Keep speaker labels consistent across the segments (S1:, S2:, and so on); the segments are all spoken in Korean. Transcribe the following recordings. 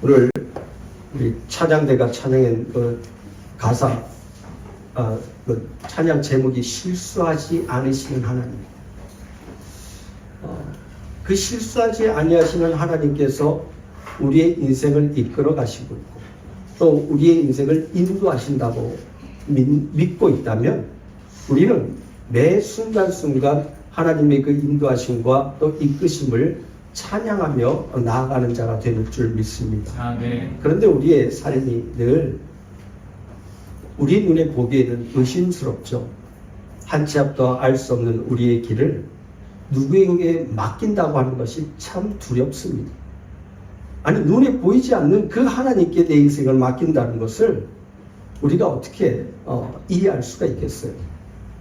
S1: 오늘 우리 찬양대가 찬양한 그 가사, 그 찬양 제목이 실수하지 않으시는 하나님. 그 실수하지 아니하시는 하나님께서 우리의 인생을 이끌어 가시고 있고 또 우리의 인생을 인도하신다고 믿고 있다면 우리는 매 순간순간 하나님의 그 인도하심과 또 이끄심을 찬양하며 나아가는 자가 될 줄 믿습니다.
S2: 네.
S1: 그런데 우리의 삶이 늘 우리 눈에 보기에는 의심스럽죠. 한 치 앞도 알 수 없는 우리의 길을 누구에게 맡긴다고 하는 것이 참 두렵습니다. 아니, 눈에 보이지 않는 그 하나님께 내 인생을 맡긴다는 것을 우리가 어떻게 이해할 수가 있겠어요?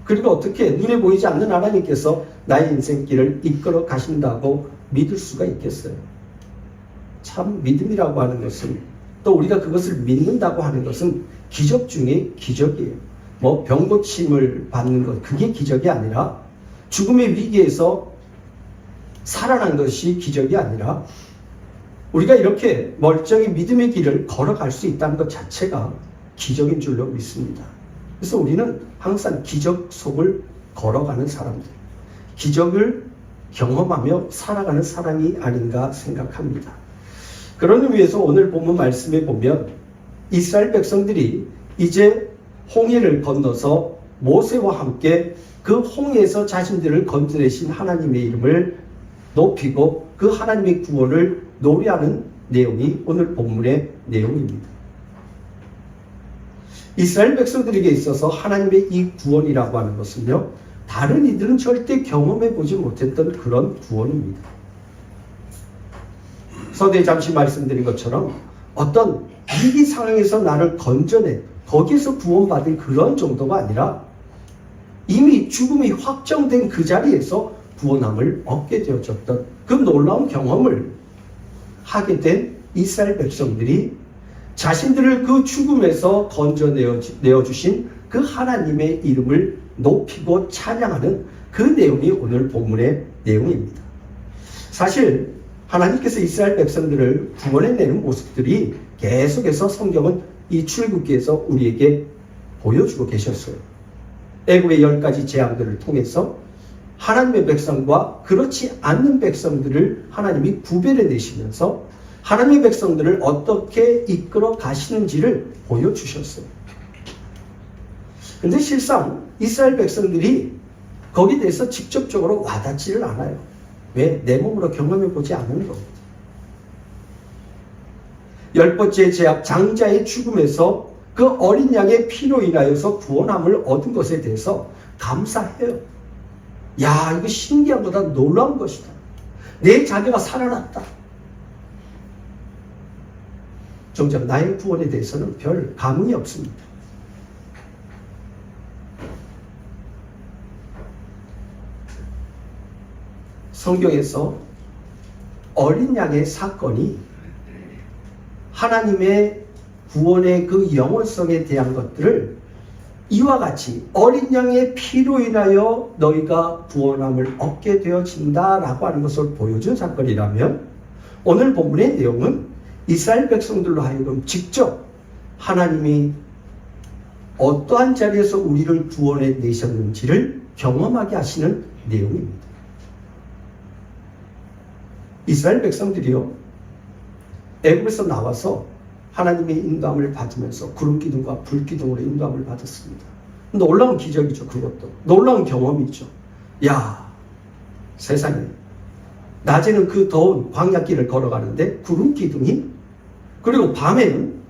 S1: 그리고 어떻게 눈에 보이지 않는 하나님께서 나의 인생길을 이끌어 가신다고 믿을 수가 있겠어요? 참 믿음이라고 하는 것은, 또 우리가 그것을 믿는다고 하는 것은 기적 중에 기적이에요. 뭐 병고침을 받는 것, 그게 기적이 아니라, 죽음의 위기에서 살아난 것이 기적이 아니라, 우리가 이렇게 멀쩡히 믿음의 길을 걸어갈 수 있다는 것 자체가 기적인 줄로 믿습니다. 그래서 우리는 항상 기적 속을 걸어가는 사람들, 기적을 경험하며 살아가는 사람이 아닌가 생각합니다. 그런 의미에서 오늘 본문 말씀에 보면 이스라엘 백성들이 이제 홍해를 건너서 모세와 함께 그 홍해에서 자신들을 건져내신 하나님의 이름을 높이고 그 하나님의 구원을 노래하는 내용이 오늘 본문의 내용입니다. 이스라엘 백성들에게 있어서 하나님의 이 구원이라고 하는 것은요, 다른 이들은 절대 경험해 보지 못했던 그런 구원입니다. 서두에 잠시 말씀드린 것처럼 어떤 위기 상황에서 나를 건져내 거기에서 구원받은 그런 정도가 아니라 이미 죽음이 확정된 그 자리에서 구원함을 얻게 되어졌던 그 놀라운 경험을 하게 된 이스라엘 백성들이 자신들을 그 죽음에서 건져내어 주신 그 하나님의 이름을 높이고 찬양하는 그 내용이 오늘 본문의 내용입니다. 사실 하나님께서 이스라엘 백성들을 구원해내는 모습들이 계속해서 성경은 이 출애굽기에서 우리에게 보여주고 계셨어요. 애굽의 10가지 재앙들을 통해서 하나님의 백성과 그렇지 않는 백성들을 하나님이 구별해 내시면서 하나님의 백성들을 어떻게 이끌어 가시는지를 보여주셨어요. 그런데 실상 이스라엘 백성들이 거기에 대해서 직접적으로 와닿지를 않아요. 왜? 내 몸으로 경험해 보지 않는 겁니다. 10번째 제약 장자의 죽음에서 그 어린 양의 피로 인하여서 구원함을 얻은 것에 대해서 감사해요. 야, 이거 신기한 거다, 놀라운 것이다. 내 자녀가 살아났다. 정작 나의 구원에 대해서는 별 감흥이 없습니다. 성경에서 어린 양의 사건이 하나님의 구원의 그 영원성에 대한 것들을 이와 같이 어린 양의 피로 인하여 너희가 구원함을 얻게 되어진다라고 하는 것을 보여준 사건이라면 오늘 본문의 내용은 이스라엘 백성들로 하여금 직접 하나님이 어떠한 자리에서 우리를 구원해 내셨는지를 경험하게 하시는 내용입니다. 이스라엘 백성들이요, 애굽에서 나와서 하나님의 인도함을 받으면서 구름 기둥과 불 기둥으로 인도함을 받았습니다. 놀라운 기적이죠. 그것도 놀라운 경험이죠. 야, 세상에 낮에는 그 더운 광야길을 걸어가는데 구름 기둥이, 그리고 밤에는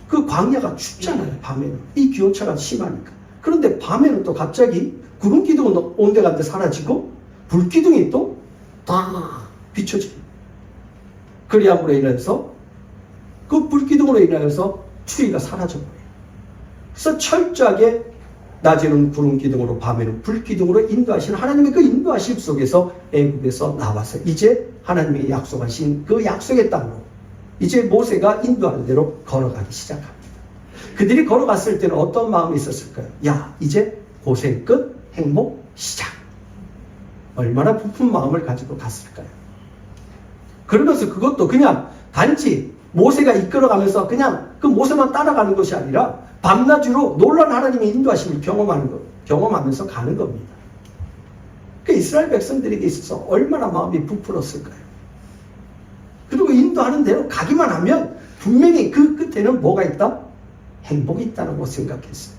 S1: 그 광야가 춥잖아요. 밤에는 이 기온차가 심하니까. 그런데 밤에는 또 갑자기 구름 기둥은 온데간데 사라지고 불 기둥이 또 다 비춰집니다. 그리함으로 인해서 그 불기둥으로 인하여서 추위가 사라져버려요. 그래서 철저하게 낮에는 구름 기둥으로 밤에는 불 기둥으로 인도하시는 하나님의 그 인도하심 속에서 애굽에서 나와서 이제 하나님이 약속하신 그 약속의 땅으로 이제 모세가 인도하는 대로 걸어가기 시작합니다. 그들이 걸어갔을 때는 어떤 마음이 있었을까요? 야, 이제 고생 끝, 행복 시작. 얼마나 부푼 마음을 가지고 갔을까요? 그러면서 그것도 그냥 단지 모세가 이끌어가면서 그냥 그 모세만 따라가는 것이 아니라 밤낮으로 놀라운 하나님의 인도하심을 경험하면서 가는 겁니다. 그 이스라엘 백성들에게 있어서 얼마나 마음이 부풀었을까요? 그리고 인도하는 대로 가기만 하면 분명히 그 끝에는 뭐가 있다? 행복이 있다는 걸 생각했어요.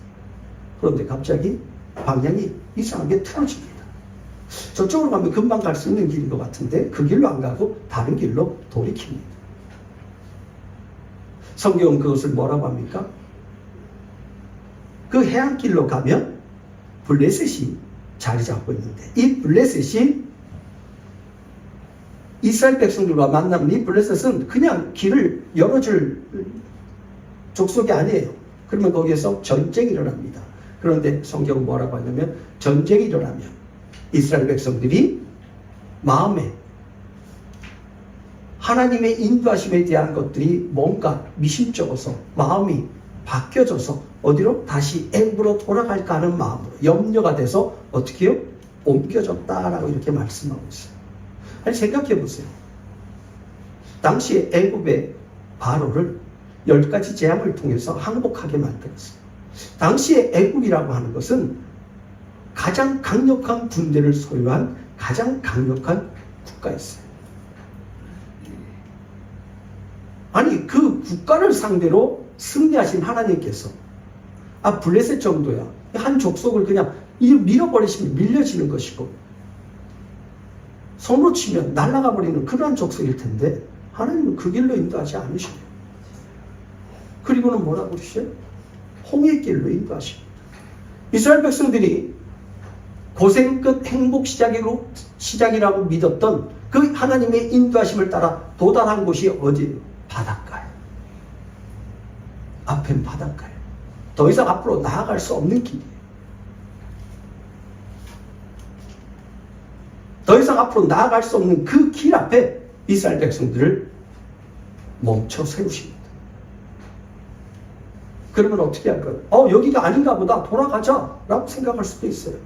S1: 그런데 갑자기 방향이 이상하게 틀어집니다. 저쪽으로 가면 금방 갈 수 있는 길인 것 같은데 그 길로 안 가고 다른 길로 돌이킵니다. 성경은 그것을 뭐라고 합니까? 그 해안길로 가면 블레셋이 자리 잡고 있는데 이 블레셋이 이스라엘 백성들과 만나면 이 블레셋은 그냥 길을 열어줄 족속이 아니에요. 그러면 거기에서 전쟁이 일어납니다. 그런데 성경은 뭐라고 하냐면 전쟁이 일어나면 이스라엘 백성들이 마음에 하나님의 인도하심에 대한 것들이 뭔가 미심쩍어서 마음이 바뀌어져서 어디로? 다시 애굽으로 돌아갈까 하는 마음으로 염려가 돼서 어떻게 해요? 옮겨졌다라고 이렇게 말씀하고 있어요. 아니 생각해 보세요. 당시에 애굽의 바로를 10가지 재앙을 통해서 항복하게 만들었어요. 당시에 애굽이라고 하는 것은 가장 강력한 군대를 소유한 가장 강력한 국가였어요. 아니 그 국가를 상대로 승리하신 하나님께서 블레셋 정도야 한 족속을 그냥 밀어버리시면 밀려지는 것이고 손으로 치면 날아가 버리는 그러한 족속일 텐데 하나님은 그 길로 인도하지 않으시네요. 그리고는 뭐라고 그러시죠? 홍해 길로 인도하십니다. 이스라엘 백성들이 고생 끝 행복 시작이라고 믿었던 그 하나님의 인도하심을 따라 도달한 곳이 어디예요? 바닷가에. 앞엔 바닷가에. 더 이상 앞으로 나아갈 수 없는 길이에요. 더 이상 앞으로 나아갈 수 없는 그 길 앞에 이스라엘 백성들을 멈춰 세우십니다. 그러면 어떻게 할까요? 여기가 아닌가 보다 돌아가자 라고 생각할 수도 있어요.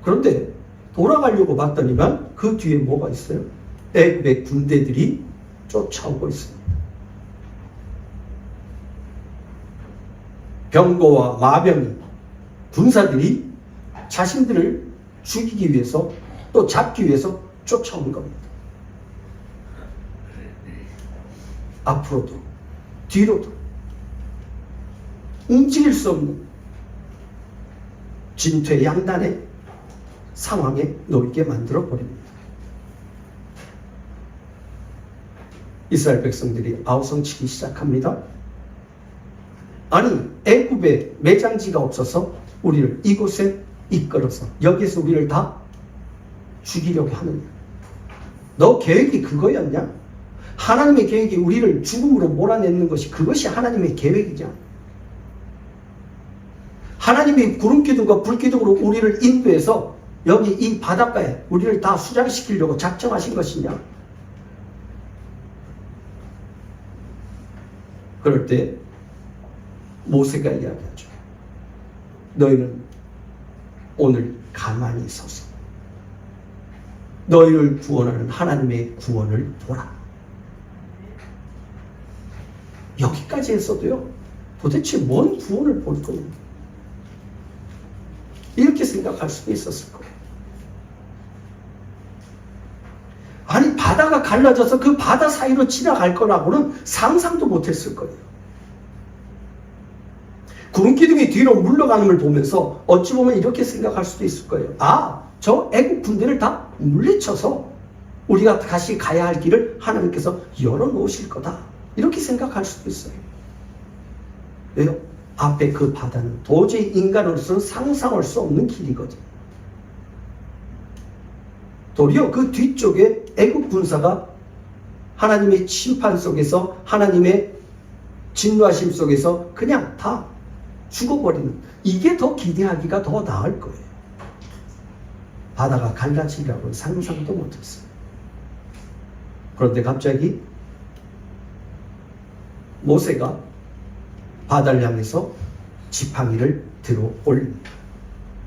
S1: 그런데 돌아가려고 봤더니만 그 뒤에 뭐가 있어요? 애굽의 군대들이 쫓아오고 있습니다. 병거와 마병이 군사들이 자신들을 죽이기 위해서 또 잡기 위해서 쫓아오는 겁니다. 앞으로도 뒤로도 움직일 수 없는 진퇴양난의 상황에 놓이게 만들어 버립니다. 이스라엘 백성들이 아우성치기 시작합니다. 아니 애굽에 매장지가 없어서 우리를 이곳에 이끌어서 여기서 우리를 다 죽이려고 하느냐? 너 계획이 그거였냐? 하나님의 계획이 우리를 죽음으로 몰아내는 것이 그것이 하나님의 계획이냐? 하나님이 구름기둥과 불기둥으로 우리를 인도해서 여기 이 바닷가에 우리를 다 수장시키려고 작정하신 것이냐? 그럴 때 모세가 이야기하죠. 너희는 오늘 가만히 서서 너희를 구원하는 하나님의 구원을 보라. 여기까지 했어도요, 도대체 뭔 구원을 볼 거냐? 이렇게 생각할 수도 있었을 거예요. 아니, 바다가 갈라져서 그 바다 사이로 지나갈 거라고는 상상도 못했을 거예요. 구름기둥이 뒤로 물러가는 걸 보면서 어찌 보면 이렇게 생각할 수도 있을 거예요. 저 애국 군대를 다 물리쳐서 우리가 다시 가야 할 길을 하나님께서 열어놓으실 거다. 이렇게 생각할 수도 있어요. 왜요? 앞에 그 바다는 도저히 인간으로서는 상상할 수 없는 길이거든요. 도리어 그 뒤쪽에 애국 군사가 하나님의 심판 속에서, 하나님의 진노하심 속에서 그냥 다 죽어버리는, 이게 더 기대하기가 더 나을 거예요. 바다가 갈라지리라고는 상상도 못했어요. 그런데 갑자기 모세가 바다를 향해서 지팡이를 들어 올립니다.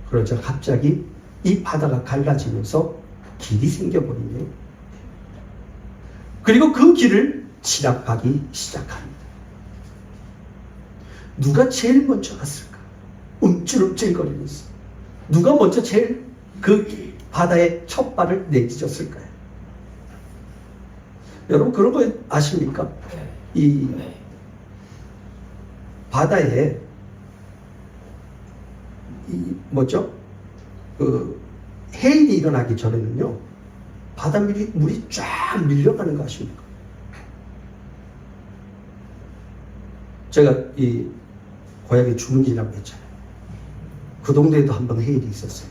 S1: 그러자 갑자기 이 바다가 갈라지면서 길이 생겨버리네요. 그리고 그 길을 지나가기 시작합니다. 누가 제일 먼저 갔을까? 움찔움찔거리면서 누가 먼저 제일 그 바다에 첫 발을 내딛었을까요? 여러분 그런 거 아십니까? 이 바다에 그 해일이 일어나기 전에는요, 물이 쫙 밀려가는 거 아십니까? 제가 이 고향에 주문이라고 했잖아요. 그 동네에도 한번 해일이 있었어요.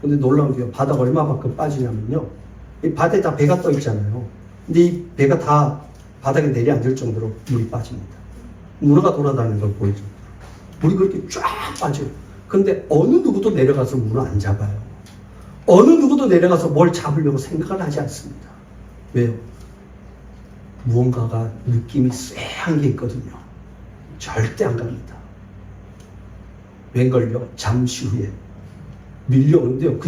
S1: 근데 놀라운 게 바다가 얼마만큼 빠지냐면요, 이 바다에 다 배가 떠 있잖아요. 근데 이 배가 다 바닥에 내려앉을 정도로 물이 빠집니다. 문어가 돌아다니는 걸 보이죠. 물이 그렇게 쫙 빠져요. 근데 어느 누구도 내려가서 문어 안 잡아요. 어느 누구도 내려가서 뭘 잡으려고 생각을 하지 않습니다. 왜요? 무언가가 느낌이 쎄한 게 있거든요. 절대 안 갑니다. 웬걸요? 잠시 후에 밀려오는데요.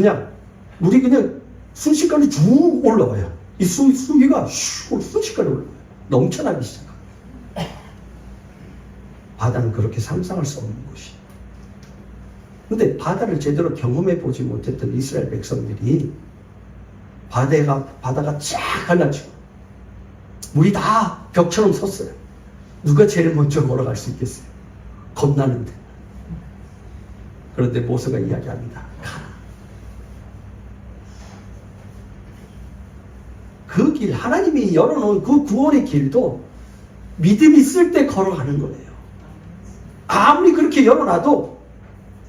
S1: 물이 그냥 순식간에 쭉 올라와요. 이 수위가 순식간에 올라와요. 넘쳐나기 시작합니다. 바다는 그렇게 상상할 수 없는 곳이에요. 근데 바다를 제대로 경험해 보지 못했던 이스라엘 백성들이 바다가 쫙 갈라지고 물이 다 벽처럼 섰어요. 누가 제일 먼저 걸어갈 수 있겠어요? 겁나는데. 그런데 모세가 이야기합니다. 가라. 그 길, 하나님이 열어놓은 그 구원의 길도 믿음이 있을 때 걸어가는 거예요. 아무리 그렇게 열어놔도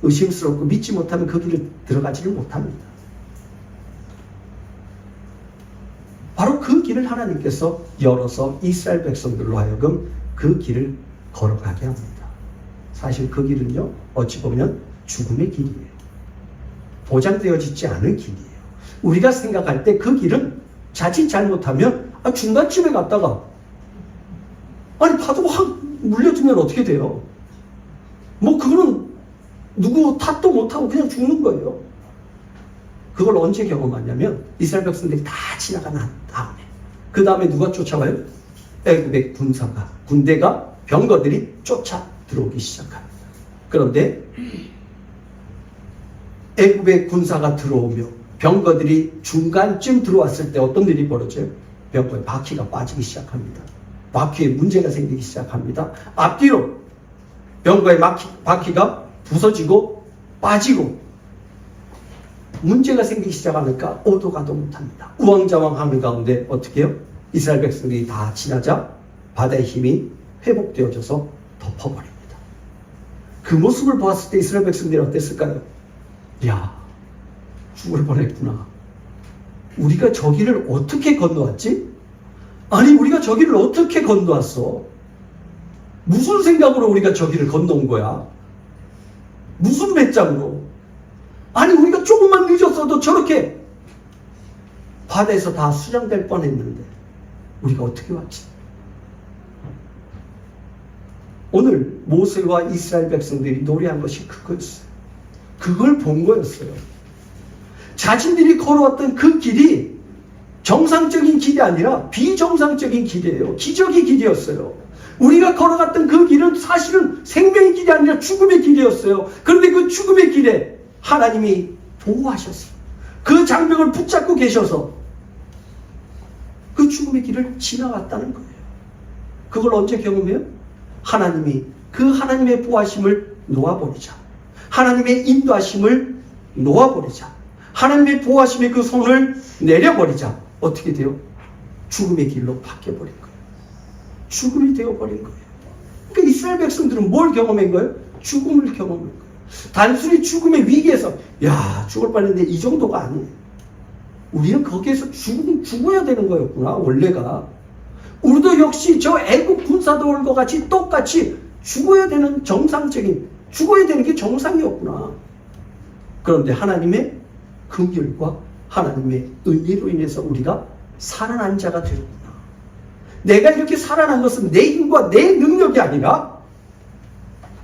S1: 의심스럽고 믿지 못하면 그 길을 들어가지를 못합니다. 바로 그 길을 하나님께서 열어서 이스라엘 백성들로 하여금 그 길을 걸어가게 합니다. 사실 그 길은요, 어찌 보면 죽음의 길이에요. 보장되어지지 않은 길이에요. 우리가 생각할 때 그 길은 자칫 잘못하면 중간쯤에 갔다가 파도가 확 물려주면 어떻게 돼요? 그거는 누구 탓도 못하고 그냥 죽는 거예요. 그걸 언제 경험하냐면 이스라엘 백성들이 다 지나간 다음에, 그 다음에 누가 쫓아와요? 애굽의 군대가 병거들이 쫓아 들어오기 시작합니다. 그런데 애굽의 군사가 들어오며 병거들이 중간쯤 들어왔을 때 어떤 일이 벌어져요? 병거의 바퀴가 빠지기 시작합니다. 바퀴에 문제가 생기기 시작합니다. 앞뒤로 병거의 바퀴가 부서지고 빠지고 문제가 생기기 시작하니까 오도 가도 못합니다. 우왕좌왕하는 가운데 어떻게 해요? 이스라엘 백성들이 다 지나자 바다의 힘이 회복되어져서 덮어버립니다. 그 모습을 보았을 때 이스라엘 백성들이 어땠을까요? 야, 죽을 뻔했구나. 우리가 저기를 어떻게 건너왔지? 우리가 저기를 어떻게 건너왔어? 무슨 생각으로 우리가 저기를 건너온 거야? 무슨 배짱으로? 우리가 조금만 늦었어도 저렇게 바다에서 다 수장될 뻔했는데 우리가 어떻게 왔지? 오늘 모세와 이스라엘 백성들이 노래한 것이 그거였어요. 그걸 본 거였어요. 자신들이 걸어왔던 그 길이 정상적인 길이 아니라 비정상적인 길이에요. 기적의 길이었어요. 우리가 걸어갔던 그 길은 사실은 생명의 길이 아니라 죽음의 길이었어요. 그런데 그 죽음의 길에 하나님이 보호하셨어요. 그 장벽을 붙잡고 계셔서 그 죽음의 길을 지나갔다는 거예요. 그걸 언제 경험해요? 하나님의 보호하심을 놓아버리자. 하나님의 인도하심을 놓아버리자. 하나님의 보호하심의 그 손을 내려버리자. 어떻게 돼요? 죽음의 길로 바뀌어버린 거예요. 죽음이 되어버린 거예요. 그러니까 이스라엘 백성들은 뭘 경험한 거예요? 죽음을 경험한 거예요. 단순히 죽음의 위기에서 죽을 뻔했는데 이 정도가 아니에요. 우리는 거기에서 죽어야 되는 거였구나. 원래가 우리도 역시 저 애국 군사들과 같이 똑같이 죽어야 되는 게 정상이었구나. 그런데 하나님의 긍휼과 하나님의 은혜로 인해서 우리가 살아난 자가 되었구나. 내가 이렇게 살아난 것은 내 힘과 내 능력이 아니라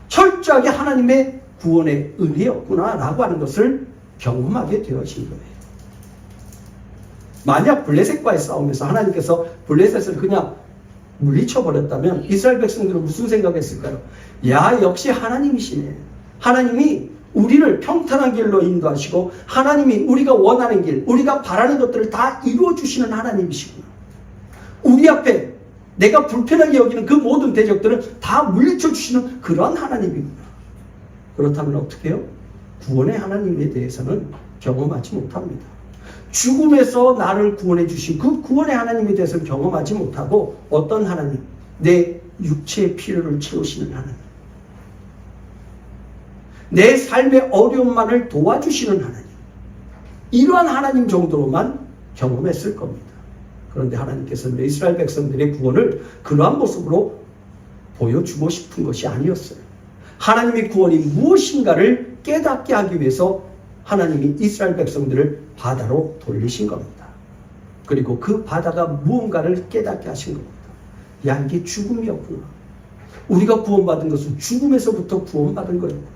S1: 철저하게 하나님의 구원의 은혜였구나 라고 하는 것을 경험하게 되어진 거예요. 만약 블레셋과의 싸움에서 하나님께서 블레셋을 그냥 물리쳐버렸다면 이스라엘 백성들은 무슨 생각했을까요? 야, 역시 하나님이시네. 하나님이 우리를 평탄한 길로 인도하시고 하나님이 우리가 원하는 길, 우리가 바라는 것들을 다 이루어주시는 하나님이시구나. 우리 앞에 내가 불편하게 여기는 그 모든 대적들은 다 물리쳐 주시는 그런 하나님이구나. 그렇다면 어떻게 해요? 구원의 하나님에 대해서는 경험하지 못합니다. 죽음에서 나를 구원해 주신 그 구원의 하나님에 대해서는 경험하지 못하고 어떤 하나님? 내 육체의 필요를 채우시는 하나님. 내 삶의 어려움만을 도와주시는 하나님. 이러한 하나님 정도로만 경험했을 겁니다. 그런데 하나님께서는 이스라엘 백성들의 구원을 그러한 모습으로 보여주고 싶은 것이 아니었어요. 하나님의 구원이 무엇인가를 깨닫게 하기 위해서 하나님이 이스라엘 백성들을 바다로 돌리신 겁니다. 그리고 그 바다가 무언가를 깨닫게 하신 겁니다. 야, 이게 죽음이었구나. 우리가 구원받은 것은 죽음에서부터 구원받은 거였구나.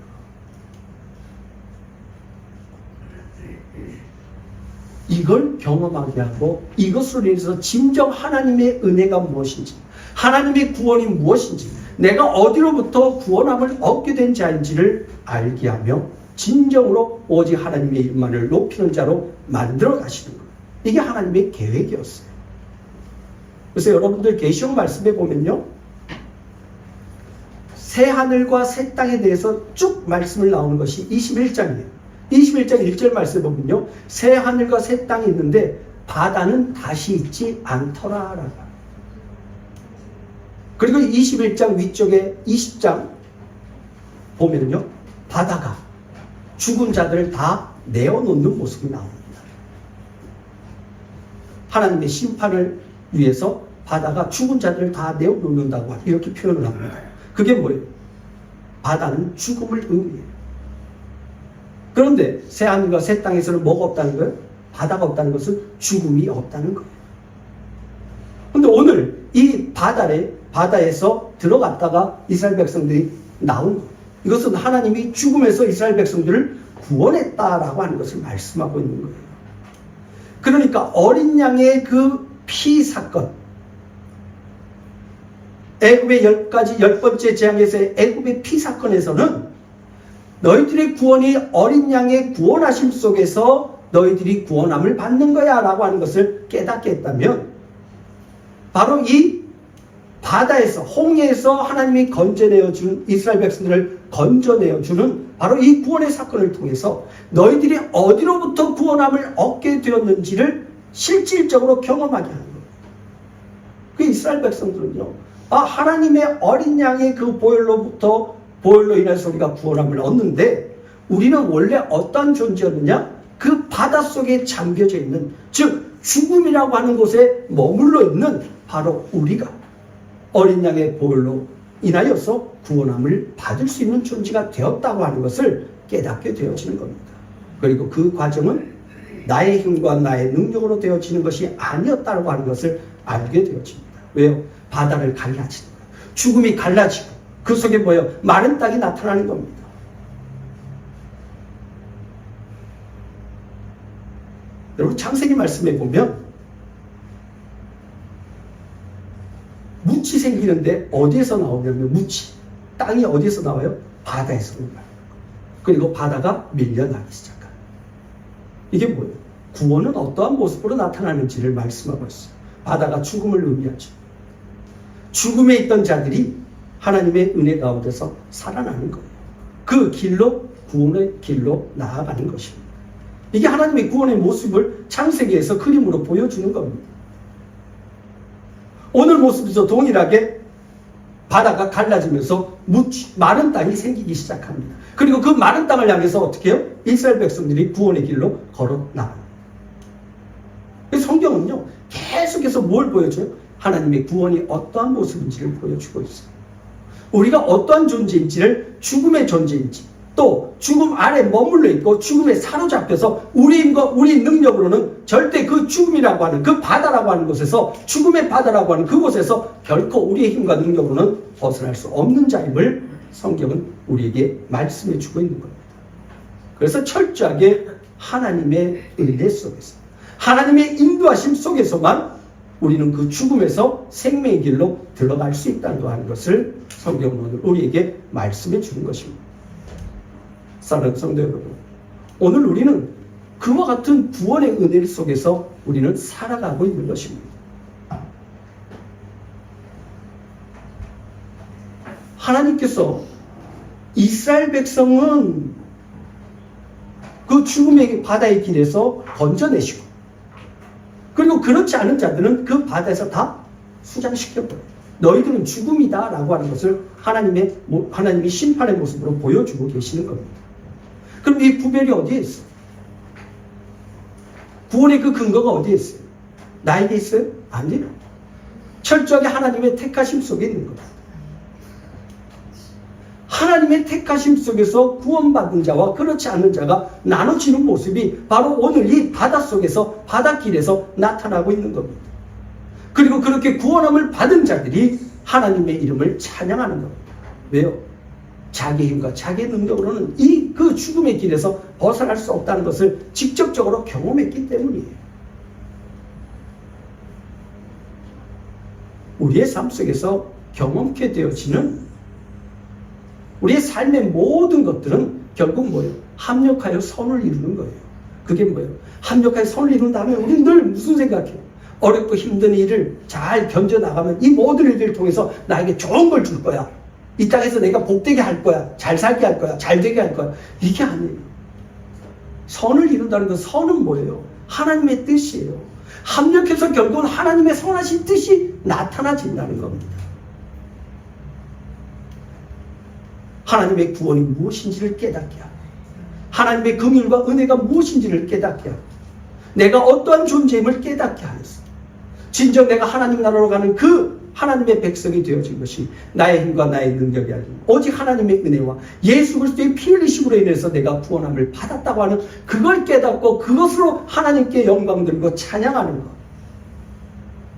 S1: 이걸 경험하게 하고 이것으로 인해서 진정 하나님의 은혜가 무엇인지, 하나님의 구원이 무엇인지, 내가 어디로부터 구원함을 얻게 된 자인지를 알게 하며 진정으로 오직 하나님의 이름만을 높이는 자로 만들어 가시는 거예요. 이게 하나님의 계획이었어요. 그래서 여러분들 계시록 말씀에 보면요, 새 하늘과 새 땅에 대해서 쭉 말씀을 나오는 것이 21장이에요. 21장 1절 말씀에 보면요, 새 하늘과 새 땅이 있는데 바다는 다시 있지 않더라. 그리고 21장 위쪽에 20장 보면요, 바다가 죽은 자들을 다 내어놓는 모습이 나옵니다. 하나님의 심판을 위해서 바다가 죽은 자들을 다 내어놓는다고 이렇게 표현을 합니다. 그게 뭐예요? 바다는 죽음을 의미해요. 그런데 새 하늘과 새 땅에서는 뭐가 없다는 거예요? 바다가 없다는 것은 죽음이 없다는 거예요. 그런데 오늘 이 바다에서 들어갔다가 이스라엘 백성들이 나온 거예요. 이것은 하나님이 죽음에서 이스라엘 백성들을 구원했다라고 하는 것을 말씀하고 있는 거예요. 그러니까 어린 양의 그 피 사건, 애굽의 10번째 재앙에서의 애굽의 피 사건에서는 너희들의 구원이 어린 양의 구원하심 속에서 너희들이 구원함을 받는 거야 라고 하는 것을 깨닫게 했다면, 바로 이 바다에서, 홍해에서 하나님이 건져내어준 이스라엘 백성들을 건져내어주는 바로 이 구원의 사건을 통해서 너희들이 어디로부터 구원함을 얻게 되었는지를 실질적으로 경험하게 하는 거예요. 그 이스라엘 백성들은요, 하나님의 어린 양의 그 보혈로 인해서 우리가 구원함을 얻는데, 우리는 원래 어떤 존재였느냐? 그 바다 속에 잠겨져 있는, 즉 죽음이라고 하는 곳에 머물러 있는 바로 우리가 어린 양의 보혈로 인하여서 구원함을 받을 수 있는 존재가 되었다고 하는 것을 깨닫게 되어지는 겁니다. 그리고 그 과정은 나의 힘과 나의 능력으로 되어지는 것이 아니었다고 하는 것을 알게 되어집니다. 왜요? 바다를 갈라지는 거예요. 죽음이 갈라지고 그 속에 뭐예요? 마른 땅이 나타나는 겁니다. 여러분, 창세기 말씀에 보면 묻이 생기는데 어디에서 나오냐면, 땅이 어디에서 나와요? 바다에서 나와요. 그리고 바다가 밀려나기 시작합니다. 이게 뭐예요? 구원은 어떠한 모습으로 나타나는지를 말씀하고 있어요. 바다가 죽음을 의미하죠. 죽음에 있던 자들이 하나님의 은혜 가운데서 살아나는 거예요. 그 길로, 구원의 길로 나아가는 것입니다. 이게 하나님의 구원의 모습을 창세기에서 그림으로 보여주는 겁니다. 오늘 모습에서 동일하게 바다가 갈라지면서 마른 땅이 생기기 시작합니다. 그리고 그 마른 땅을 향해서 어떻게 해요? 이스라엘 백성들이 구원의 길로 걸어 나갑니다. 성경은요, 계속해서 뭘 보여줘요? 하나님의 구원이 어떠한 모습인지를 보여주고 있어요. 우리가 어떠한 존재인지를, 죽음의 존재인지, 또 죽음 아래 머물러 있고 죽음에 사로잡혀서 우리 힘과 우리 능력으로는 절대 그 죽음이라고 하는, 그 바다라고 하는 곳에서, 죽음의 바다라고 하는 그곳에서 결코 우리의 힘과 능력으로는 벗어날 수 없는 자임을 성경은 우리에게 말씀해 주고 있는 겁니다. 그래서 철저하게 하나님의 은혜 속에서, 하나님의 인도하심 속에서만 우리는 그 죽음에서 생명의 길로 들어갈 수 있다고 하는 것을 성경은 오늘 우리에게 말씀해 주는 것입니다. 사랑하는 성도 여러분, 오늘 우리는 그와 같은 구원의 은혜 속에서 우리는 살아가고 있는 것입니다. 하나님께서 이스라엘 백성은 그 죽음의 바다의 길에서 건져내시고, 그리고 그렇지 않은 자들은 그 바다에서 다 수장시켜버려요. 너희들은 죽음이다 라고 하는 것을 하나님이 심판의 모습으로 보여주고 계시는 겁니다. 그럼 이 구별이 어디에 있어요? 구원의 그 근거가 어디에 있어요? 나에게 있어요? 아니에요. 철저하게 하나님의 택하심 속에 있는 겁니다. 하나님의 택하심 속에서 구원받은 자와 그렇지 않은 자가 나눠지는 모습이 바로 오늘 이 바닷속에서, 바닷길에서 나타나고 있는 겁니다. 그리고 그렇게 구원함을 받은 자들이 하나님의 이름을 찬양하는 겁니다. 왜요? 자기 힘과 자기 능력으로는 그 죽음의 길에서 벗어날 수 없다는 것을 직접적으로 경험했기 때문이에요. 우리의 삶 속에서 경험케 되어지는 우리의 삶의 모든 것들은 결국 뭐예요? 합력하여 선을 이루는 거예요. 그게 뭐예요? 합력하여 선을 이룬 다음에 우리는 늘 무슨 생각해요? 어렵고 힘든 일을 잘 견뎌나가면 이 모든 일들을 통해서 나에게 좋은 걸 줄 거야. 이 땅에서 내가 복되게 할 거야. 잘 살게 할 거야. 잘 되게 할 거야. 이게 아니에요. 선을 이룬다는 건 선은 뭐예요? 하나님의 뜻이에요. 합력해서 결국은 하나님의 선하신 뜻이 나타나진다는 겁니다. 하나님의 구원이 무엇인지를 깨닫게 하고, 하나님의 긍휼과 은혜가 무엇인지를 깨닫게 하고, 내가 어떠한 존재임을 깨닫게 하였어. 진정 내가 하나님 나라로 가는 그 하나님의 백성이 되어진 것이 나의 힘과 나의 능력이 아니라 오직 하나님의 은혜와 예수 그리스도의 피 흘리심으로 인해서 내가 구원함을 받았다고 하는 그걸 깨닫고 그것으로 하나님께 영광 들고 찬양하는 것.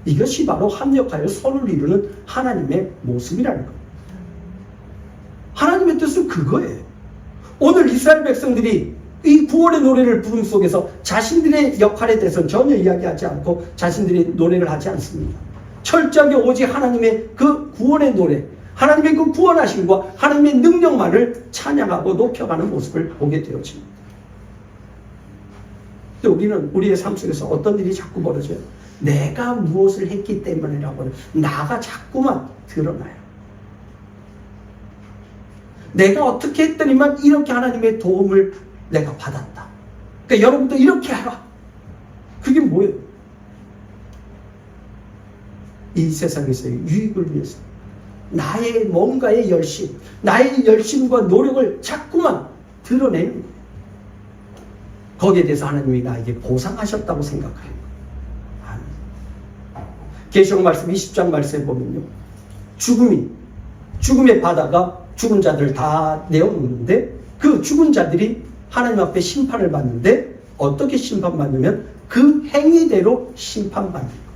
S1: 이것이 바로 합력하여 선을 이루는 하나님의 모습이라는 것. 하나님의 뜻은 그거예요. 오늘 이스라엘 백성들이 이 구원의 노래를 부름 속에서 자신들의 역할에 대해서는 전혀 이야기하지 않고 자신들이 노래를 하지 않습니다. 철저하게 오직 하나님의 그 구원의 노래, 하나님의 그 구원하심과 하나님의 능력만을 찬양하고 높여가는 모습을 보게 되어집니다. 또 우리는 우리의 삶 속에서 어떤 일이 자꾸 벌어져요? 내가 무엇을 했기 때문이라고 하는 나가 자꾸만 드러나요. 내가 어떻게 했더니만 이렇게 하나님의 도움을 내가 받았다. 그러니까 여러분도 이렇게 하라. 그게 뭐예요? 이 세상에서의 유익을 위해서 나의 뭔가의 열심, 나의 열심과 노력을 자꾸만 드러내는 거예요. 거기에 대해서 하나님이 나에게 보상하셨다고 생각하는 거예요. 아멘. 계시록 말씀 20장 말씀에 보면요, 죽음의 바다가 죽은 자들을 다 내어놓는데 그 죽은 자들이 하나님 앞에 심판을 받는데 어떻게 심판받냐면 그 행위대로 심판받는 거예요.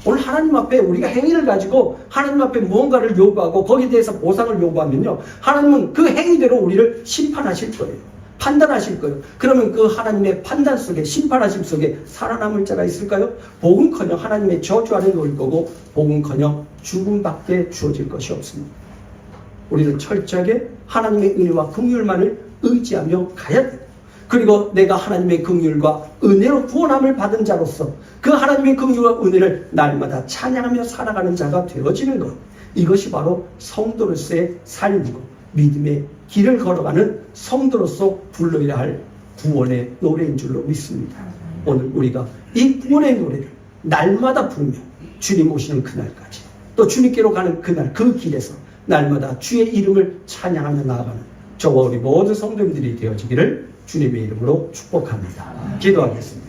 S1: 오늘 하나님 앞에 우리가 행위를 가지고 하나님 앞에 무언가를 요구하고 거기에 대해서 보상을 요구하면요, 하나님은 그 행위대로 우리를 심판하실 거예요. 판단하실 거예요. 그러면 그 하나님의 판단 속에, 심판하심 속에 살아남을 자가 있을까요? 복음커녕 하나님의 저주 아래 놓일 거고 복음커녕 죽음밖에 주어질 것이 없습니다. 우리는 철저하게 하나님의 은혜와 긍휼만을 의지하며 가야 돼요. 그리고 내가 하나님의 긍휼과 은혜로 구원함을 받은 자로서 그 하나님의 긍휼과 은혜를 날마다 찬양하며 살아가는 자가 되어지는 것, 이것이 바로 성도로서의 삶이고 믿음의 길을 걸어가는 성도로서 불러야 할 구원의 노래인 줄로 믿습니다. 오늘 우리가 이 구원의 노래를 날마다 부르며 주님 오시는 그날까지, 또 주님께로 가는 그날 그 길에서 날마다 주의 이름을 찬양하며 나아가는 저와 우리 모든 성도님들이 되어지기를 주님의 이름으로 축복합니다. 기도하겠습니다.